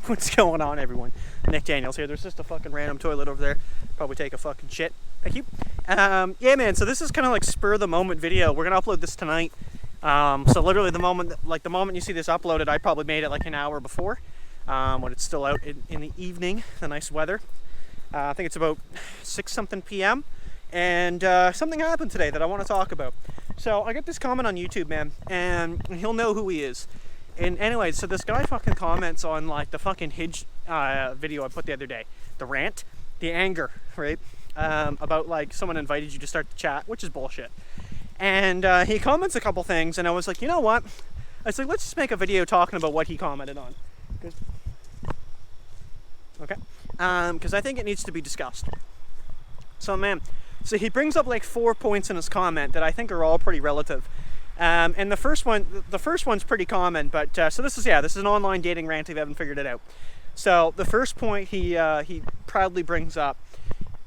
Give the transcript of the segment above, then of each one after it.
What's going on, everyone? Nick Daniels here. There's just a fucking random toilet over there. Probably take a fucking shit. Thank you. Yeah, man, so this is kind of like spur of the moment video. We're gonna upload this tonight. So literally the moment you see this uploaded, I probably made it like an hour before, when it's still out in the evening, the nice weather. I think it's about 6-something p.m. And something happened today that I want to talk about. So I got this comment on YouTube, man, and he'll know who he is. And anyway, so this guy fucking comments on like the fucking Hinge video I put the other day. The rant, the anger, right? About like someone invited you to start the chat, which is bullshit. And he comments a couple things, and I was like, you know what? I was like, let's just make a video talking about what he commented on. Okay. Because I think it needs to be discussed. So, man, so he brings up like 4 points in his comment that I think are all pretty relative. And the first one's pretty common, but so this is an online dating rant if you haven't figured it out. So the first point he proudly brings up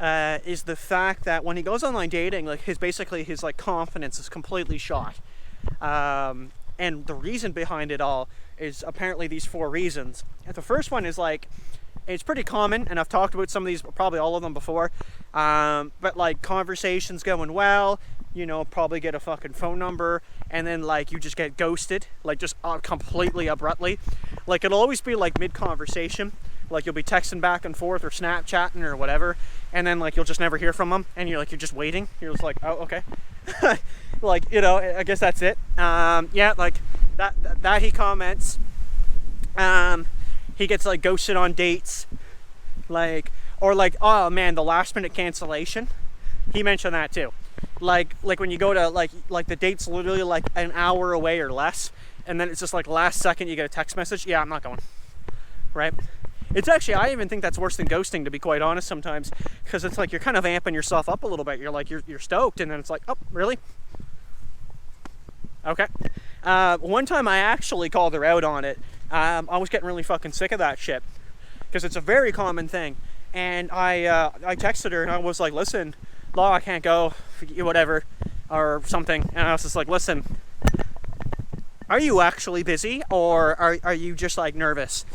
is the fact that when he goes online dating, like his confidence is completely shot. And the reason behind it all is apparently these 4 reasons. And the first one is like, it's pretty common, and I've talked about some of these, probably all of them before, but like conversations going well, you know, probably get a fucking phone number, and then like you just get ghosted, like just completely abruptly. Like it'll always be like mid-conversation, like you'll be texting back and forth or Snapchatting or whatever, and then like you'll just never hear from them, and you're just waiting. You're just like, oh, okay. Like, you know, I guess that's it. Yeah, like that he comments. He gets like ghosted on dates, like, or like, oh man, the last minute cancellation. He mentioned that too. Like when you go to like the date's literally like an hour away or less, and then it's just like last second you get a text message. Yeah, I'm not going. Right? It's actually, I even think that's worse than ghosting, to be quite honest, sometimes, because it's like you're kind of amping yourself up a little bit. You're like you're stoked, and then it's like, oh, really? Okay. One time I actually called her out on it. I was getting really fucking sick of that shit, because it's a very common thing. And I texted her and I was like, listen, Law, I can't go, whatever, or something. And I was just like, listen, are you actually busy, or are you just like nervous,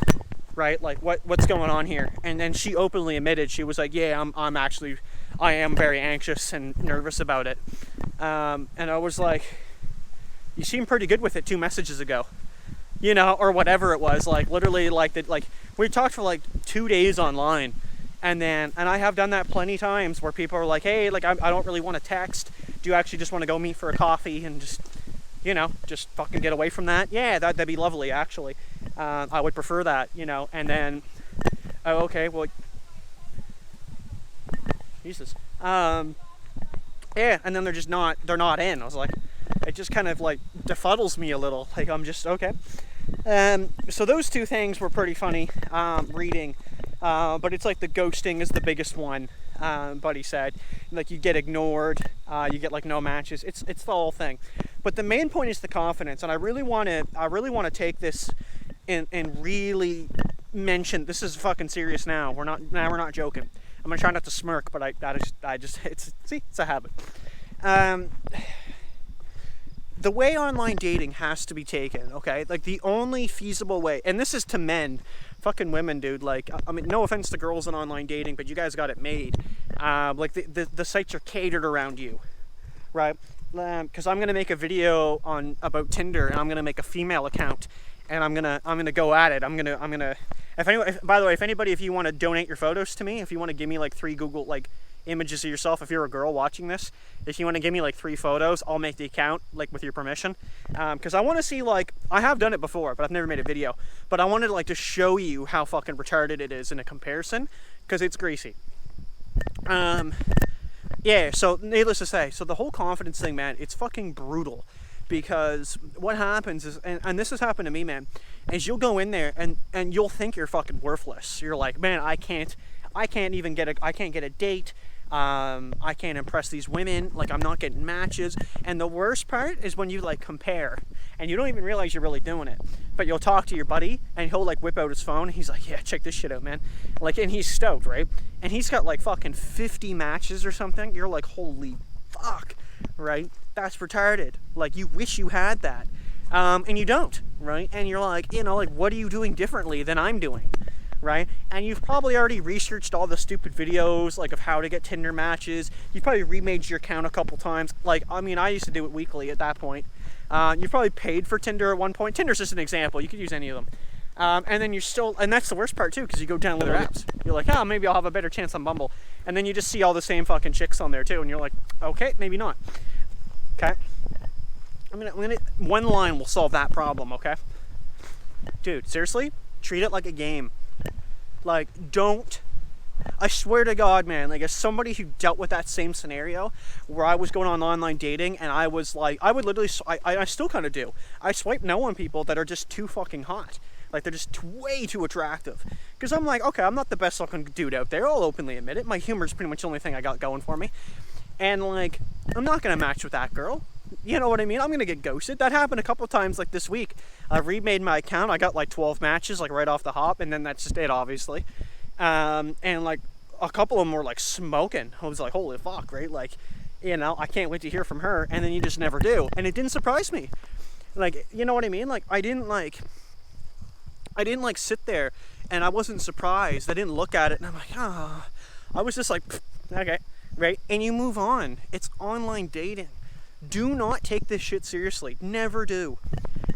right? Like what's going on here? And then she openly admitted, she was like, yeah, I am very anxious and nervous about it. And I was like, you seemed pretty good with it 2 messages ago. You know, or whatever it was, like literally like we talked for like 2 days online, and I have done that plenty times where people are like, hey, like I don't really want to text. Do you actually just want to go meet for a coffee and just, you know, just fucking get away from that? Yeah, that'd be lovely, actually. I would prefer that, you know. And then, oh, okay, well, Jesus. Yeah, and then they're not in. I was like, it just kind of like befuddles me a little. Like, I'm just, okay. So those 2 things were pretty funny reading, but it's like the ghosting is the biggest one. Buddy said, like, you get ignored, you get like no matches. It's the whole thing. But the main point is the confidence, and I really want to take this and really mention, this is fucking serious now. We're not joking. I'm gonna try not to smirk, but I just it's a habit. The way online dating has to be taken, okay? Like, the only feasible way, and this is to men, fucking women, dude, like, I mean, no offense to girls in online dating, but you guys got it made. Like, the sites are catered around you, right? Because I'm gonna make a video about Tinder, and I'm gonna make a female account, and I'm gonna go at it. I'm gonna. By the way, if you want to donate your photos to me, if you want to give me like 3 Google like images of yourself, if you're a girl watching this, if you want to give me like 3 photos, I'll make the account, like, with your permission, because I want to see, like, I have done it before, but I've never made a video, but I wanted like to show you how fucking retarded it is in a comparison, because it's greasy. Yeah, so needless to say, so the whole confidence thing, man, it's fucking brutal, because what happens is, and this has happened to me, man, is you'll go in there and you'll think you're fucking worthless. You're like, man, I can't get a date. I can't impress these women, like, I'm not getting matches. And the worst part is when you like compare and you don't even realize you're really doing it, but you'll talk to your buddy and he'll like whip out his phone and he's like, yeah, check this shit out, man, like, and he's stoked, right? And he's got like fucking 50 matches or something. You're like, holy fuck, right? That's retarded. Like, you wish you had that, and you don't, right? And you're like, you know, like, what are you doing differently than I'm doing? right? And you've probably already researched all the stupid videos, like, of how to get Tinder matches. You've probably remade your account a couple times. Like, I mean, I used to do it weekly at that point. You've probably paid for Tinder at one point. Tinder's just an example. You could use any of them. And then you're still, and that's the worst part too, because you go download their apps. You're like, oh, maybe I'll have a better chance on Bumble. And then you just see all the same fucking chicks on there too, and you're like, okay, maybe not. Okay? One line will solve that problem, okay? Dude, seriously? Treat it like a game. Like, don't, I swear to God, man, like, as somebody who dealt with that same scenario where I was going on online dating and I was like, I would literally, I still kind of do. I swipe no on people that are just too fucking hot. Like, they're just way too attractive. Because I'm like, okay, I'm not the best looking dude out there. I'll openly admit it. My humor is pretty much the only thing I got going for me. And, like, I'm not going to match with that girl. You know what I mean? I'm going to get ghosted. That happened a couple times, like, this week. I remade my account. I got, like, 12 matches, like, right off the hop. And then that's just it, obviously. And, like, a couple of them were, like, smoking. I was like, holy fuck, right? Like, you know, I can't wait to hear from her. And then you just never do. And it didn't surprise me. Like, you know what I mean? Like, I didn't sit there and I wasn't surprised. I didn't look at it and I'm like, oh. I was just like, okay, right? And you move on. It's online dating. Do not take this shit seriously. Never do.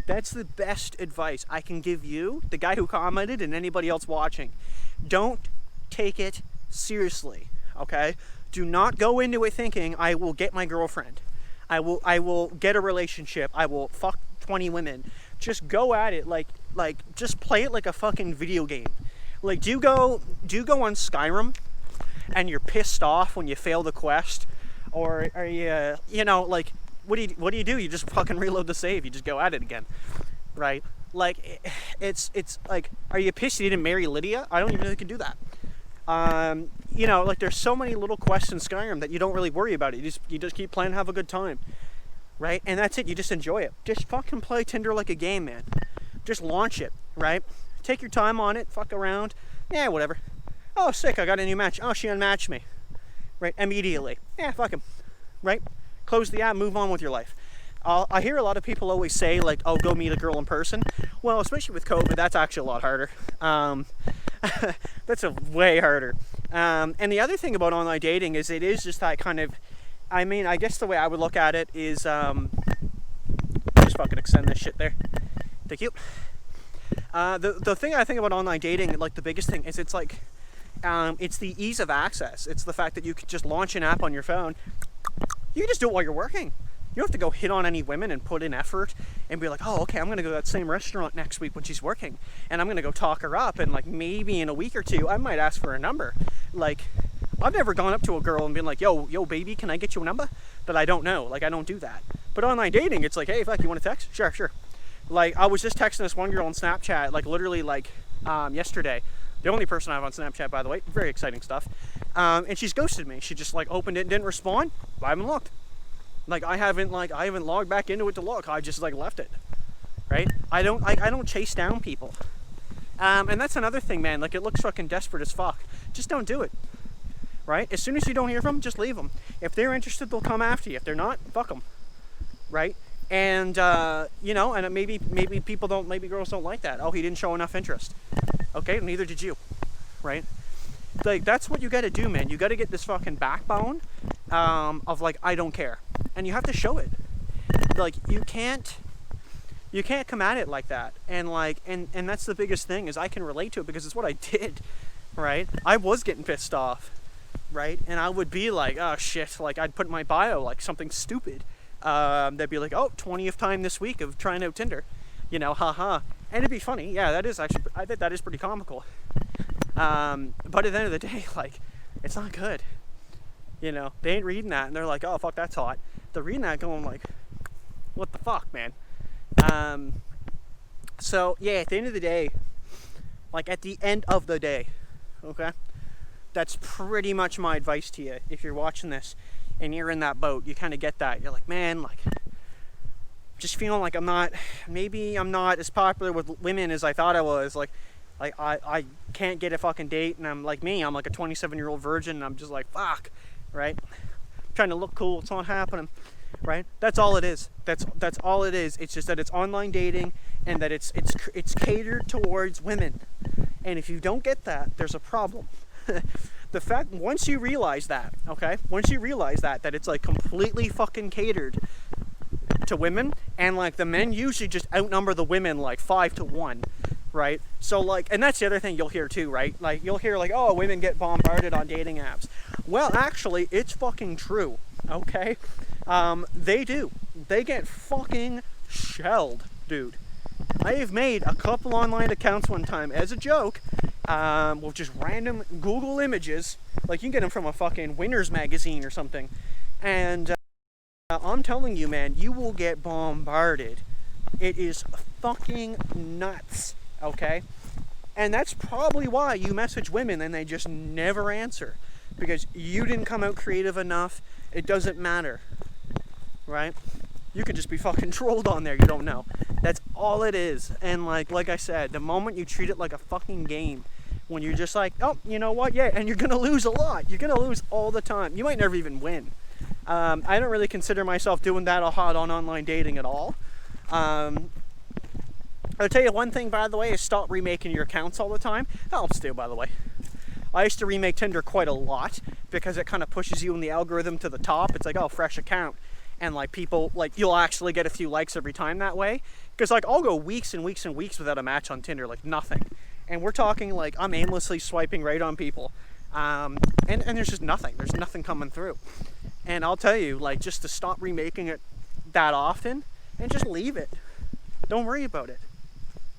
That's the best advice I can give you, the guy who commented, and anybody else watching. Don't take it seriously, okay? Do not go into it thinking, I will get my girlfriend. I will get a relationship. I will fuck 20 women. Just go at it like just play it like a fucking video game. Like, do you go on Skyrim and you're pissed off when you fail the quest, or are you know, like, what do you do? You just fucking reload the save. You just go at it again, right? Like, it's like, are you pissed you didn't marry Lydia? I don't even know you can do that. You know, like, there's so many little quests in Skyrim that you don't really worry about it. You just keep playing, have a good time, right? And that's it. You just enjoy it. Just fucking play Tinder like a game, man. Just launch it, right? Take your time on it. Fuck around. Yeah, whatever. Oh, sick. I got a new match. Oh, she unmatched me. Right? Immediately. Yeah, fuck him. Right? Close the app. Move on with your life. I hear a lot of people always say, like, oh, go meet a girl in person. Well, especially with COVID, that's actually a lot harder. That's way harder. And the other thing about online dating is it is just that kind of, I mean, I guess the way I would look at it is, just fucking extend this shit there. Thank you. The thing I think about online dating, like, the biggest thing is it's like, it's the ease of access. It's the fact that you could just launch an app on your phone. You can just do it while you're working. You don't have to go hit on any women and put in effort and be like, oh, okay, I'm going to go to that same restaurant next week when she's working. And I'm going to go talk her up. And, like, maybe in a week or two, I might ask for a number. Like, I've never gone up to a girl and been like, yo, baby, can I get you a number? That I don't know. Like, I don't do that. But online dating, it's like, hey, fuck, you want to text? Sure. Like, I was just texting this one girl on Snapchat, like, literally, like, yesterday. The only person I have on Snapchat, by the way. Very exciting stuff. And she's ghosted me. She just, like, opened it and didn't respond. I haven't looked. Like, I haven't logged back into it to look. I just, like, left it. Right? I don't chase down people. And that's another thing, man. Like, it looks fucking desperate as fuck. Just don't do it. Right? As soon as you don't hear from them, just leave them. If they're interested, they'll come after you. If they're not, fuck them. Right? And, you know, and maybe girls don't like that. Oh, he didn't show enough interest. Okay, neither did you. Right? Like, that's what you gotta do, man. You gotta get this fucking backbone, of, like, I don't care. And you have to show it. Like, you can't come at it like that. And, like, and that's the biggest thing, is I can relate to it because it's what I did. Right? I was getting pissed off. Right? And I would be like, oh shit, like, I'd put in my bio, like, something stupid. They'd be like, oh, 20th time this week of trying out Tinder, you know, haha. And it'd be funny. Yeah, that is actually, I think that is pretty comical. But at the end of the day, like, it's not good. You know, they ain't reading that and they're like, oh, fuck, that's hot. They're reading that going like, what the fuck, man? So, yeah, at the end of the day, like, at the end of the day, okay? That's pretty much my advice to you. If you're watching this and you're in that boat, you kind of get that. You're like, man, like, just feeling like I'm not as popular with women as I thought I was. Like I can't get a fucking date, and I'm like I'm like a 27-year-old virgin, and I'm just like, fuck, right? I'm trying to look cool, it's not happening, right? That's all it is. That's all it is. It's just that it's online dating, and that it's catered towards women. And if you don't get that, there's a problem. The fact, once you realize that, okay, once you realize that it's like completely fucking catered to women, and like the men usually just outnumber the women like 5-1, right? So like, and that's the other thing you'll hear too, right? Like you'll hear like, oh, women get bombarded on dating apps. Well, actually, it's fucking true, okay? They do. They get fucking shelled, dude. I have made a couple online accounts one time as a joke, with just random Google images, like you can get them from a fucking Winners magazine or something, and I'm telling you, man, you will get bombarded. It is fucking nuts, okay? And that's probably why you message women and they just never answer, because you didn't come out creative enough. It doesn't matter, right? You could just be fucking trolled on there, you don't know. That's all it is. And like I said, the moment you treat it like a fucking game, when you're just like, oh, you know what, yeah, and you're gonna lose a lot. You're gonna lose all the time. You might never even win. I don't really consider myself doing that a hot on online dating at all. I'll tell you one thing, by the way, is stop remaking your accounts all the time. That helps too, by the way. I used to remake Tinder quite a lot because it kind of pushes you in the algorithm to the top. It's like, oh, fresh account. And like people, like you'll actually get a few likes every time that way. Because like I'll go weeks and weeks and weeks without a match on Tinder, like nothing. And we're talking like I'm aimlessly swiping right on people. And there's just nothing. There's nothing coming through. And I'll tell you, like, just to stop remaking it that often and just leave it. Don't worry about it,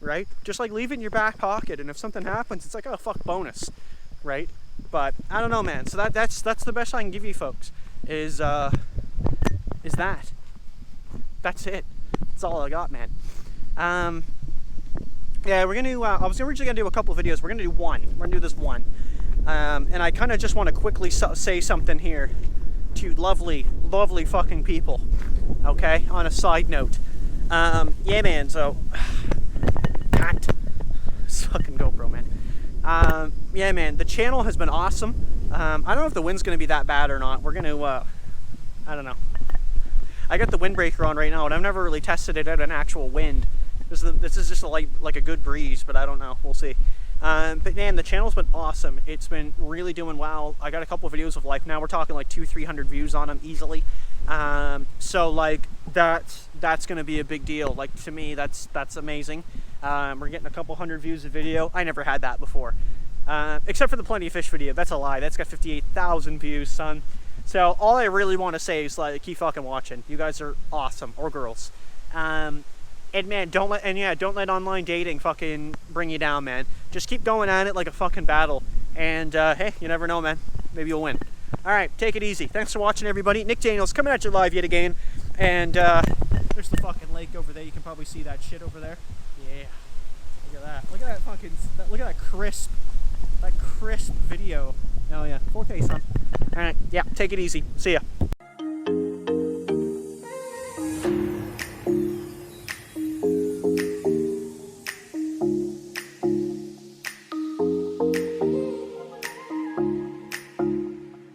right? Just like leave it in your back pocket, and if something happens, it's like, oh, fuck, bonus, right? But I don't know, man. So that's the best I can give you folks is that. That's it. That's all I got, man. Yeah, we're gonna. I was originally gonna do a couple of videos. We're gonna do one. We're gonna do this one. And I kind of just want to quickly say something here to you lovely, lovely fucking people. Okay, on a side note. Yeah, man. So, fucking GoPro, man. Yeah, man. The channel has been awesome. I don't know if the wind's gonna be that bad or not. We're gonna. I don't know. I got the windbreaker on right now, and I've never really tested it at an actual wind. This is just like a good breeze, but I don't know. We'll see. But man, the channel's been awesome. It's been really doing well. I got a couple of videos of like, now we're talking like 200-300 views on them easily. So like that's gonna be a big deal. Like to me, that's amazing. We're getting a couple hundred views a video. I never had that before, except for the Plenty of Fish video. That's a lie. That's got 58,000 views, son. So all I really want to say is like, keep fucking watching. You guys are awesome, or girls. And man, don't let online dating fucking bring you down, man. Just keep going at it like a fucking battle. And hey, you never know, man. Maybe you'll win. All right, take it easy. Thanks for watching, everybody. Nick Daniels coming at you live yet again. And there's the fucking lake over there. You can probably see that shit over there. Yeah. Look at that. Look at that fucking. Look at that crisp video. Oh yeah, 4K, son. All right, yeah. Take it easy. See ya.